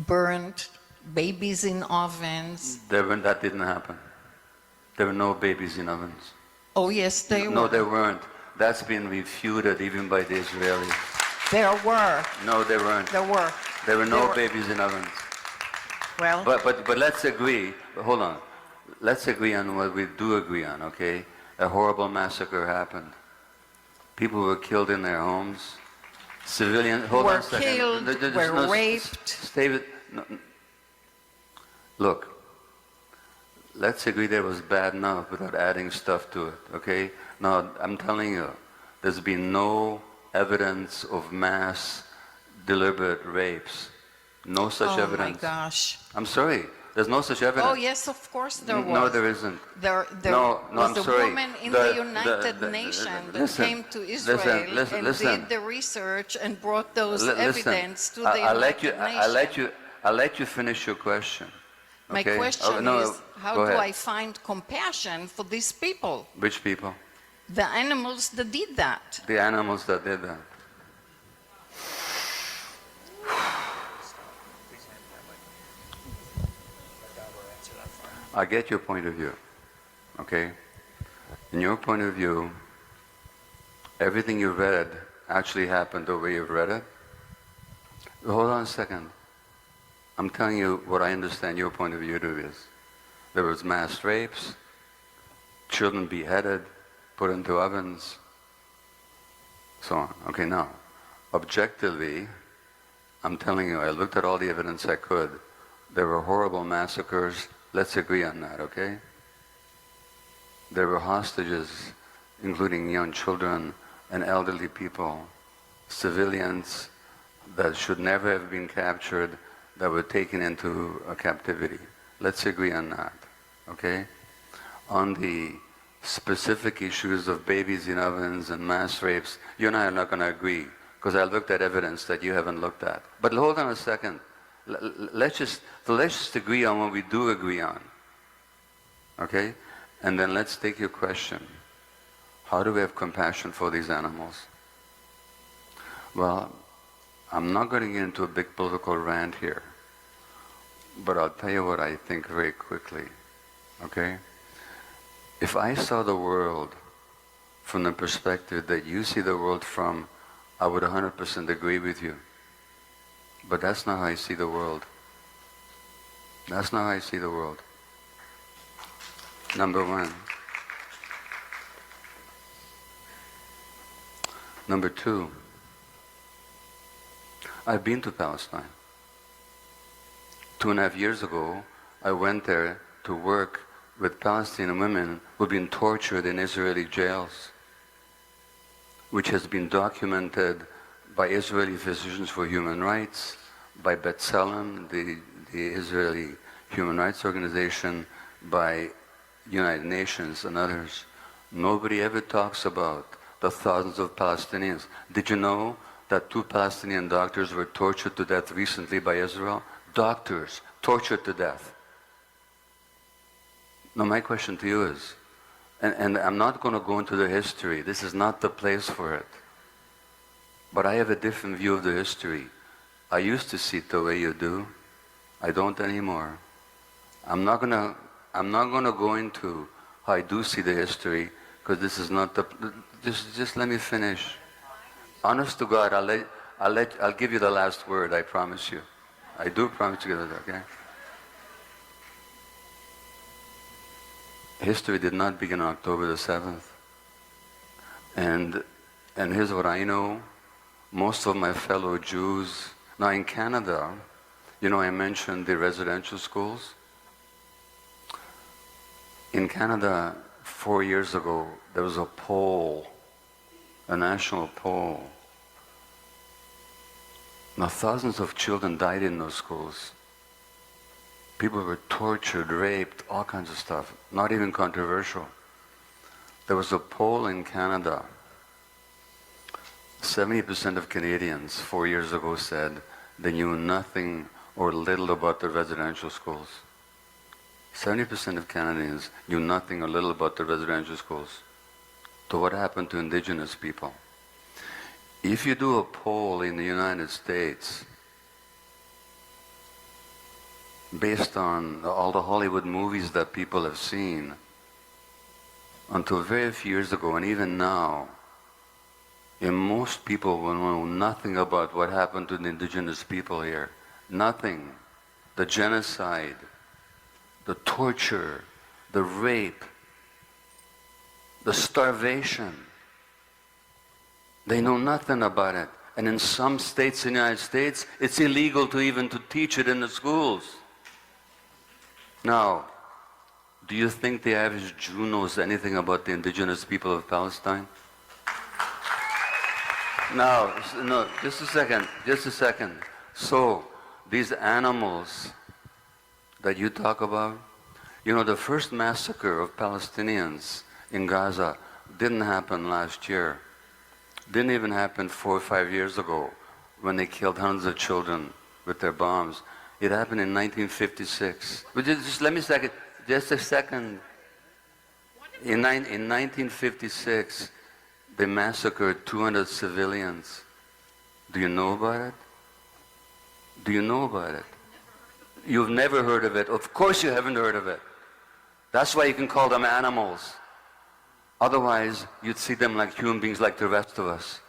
burned babies in ovens. That didn't happen. There were no babies in ovens. Oh yes, they were. No, there weren't. That's been refuted even by the Israelis. There were. No, there weren't. There were. There were no babies in ovens. Well. But let's agree. Hold on. Let's agree on what we do agree on. Okay, a horrible massacre happened. People were killed in their homes. Civilians. Hold on a second. Killed. Were raped. Stay with. No. Look. Let's agree there was bad enough without adding stuff to it. Okay. Now I'm telling you, there's been no evidence of mass deliberate rapes. No such evidence. Oh my gosh. I'm sorry. There's no such evidence. Oh yes, of course there was. No, there isn't. There no, was I'm a sorry. woman in the United Nations that came to Israel and did the research and brought those evidence to the United Nations. I'll let you finish your question. My okay? question is, how do I find compassion for these people? Which people? The animals that did that. The animals that did that. I get your point of view, okay? In your point of view, everything you read actually happened the way you've read it. Hold on a second. I'm telling you what I understand your point of view to is. There was mass rapes, children beheaded, put into ovens, so on. Okay, now, objectively, I'm telling you, I looked at all the evidence I could. There were horrible massacres. Let's agree on that, okay? There were hostages, including young children and elderly people, civilians that should never have been captured, that were taken into captivity. Let's agree on that, okay? On the specific issues of babies in ovens and mass rapes, you and I are not going to agree, because I looked at evidence that you haven't looked at. But hold on a second. Let's just agree on what we do agree on, okay? And then let's take your question. How do we have compassion for these animals? Well, I'm not going to get into a big political rant here, but I'll tell you what I think very quickly, okay? If I saw the world from the perspective that you see the world from, I would 100% agree with you. But that's not how I see the world. That's not how I see the world. Number one. Number two, I've been to Palestine. 2.5 years ago, I went there to work with Palestinian women who've been tortured in Israeli jails, which has been documented by Israeli Physicians for Human Rights, by B'Tselem, the Israeli Human Rights Organization, by United Nations and others. Nobody ever talks about the thousands of Palestinians. Did you know that 2 Palestinian doctors were tortured to death recently by Israel? Doctors tortured to death. Now my question to you is, and I'm not going to go into the history, this is not the place for it, but I have a different view of the history. I used to see it the way you do. I don't anymore. I'm not gonna go into how I do see the history, because this is not the. Just let me finish. Honest to God, I'll give you the last word. I promise you. I do promise to give it. Okay. History did not begin on October the 7th. And here's what I know. Most of my fellow Jews, now in Canada, you know, I mentioned the residential schools. In Canada, 4 years ago, there was a poll, a national poll. Now, thousands of children died in those schools. People were tortured, raped, all kinds of stuff, not even controversial. There was a poll in Canada. 70% of Canadians 4 years ago said they knew nothing or little about the residential schools. 70% of Canadians knew nothing or little about the residential schools. So what happened to indigenous people? If you do a poll in the United States, based on all the Hollywood movies that people have seen, until very few years ago, and even now, most people will know nothing about what happened to the indigenous people here. Nothing. The genocide, the torture, the rape, the starvation. They know nothing about it. And in some states in the United States, it's illegal to even to teach it in the schools. Now, do you think the average Jew knows anything about the indigenous people of Palestine? No, just a second. So, these animals that you talk about, you know, the first massacre of Palestinians in Gaza didn't happen last year. Didn't even happen 4 or 5 years ago when they killed hundreds of children with their bombs. It happened in 1956. But just let me just a second. In 1956, they massacred 200 civilians. Do you know about it? Do you know about it? You've never heard of it. Of course you haven't heard of it. That's why you can call them animals. Otherwise, you'd see them like human beings like the rest of us.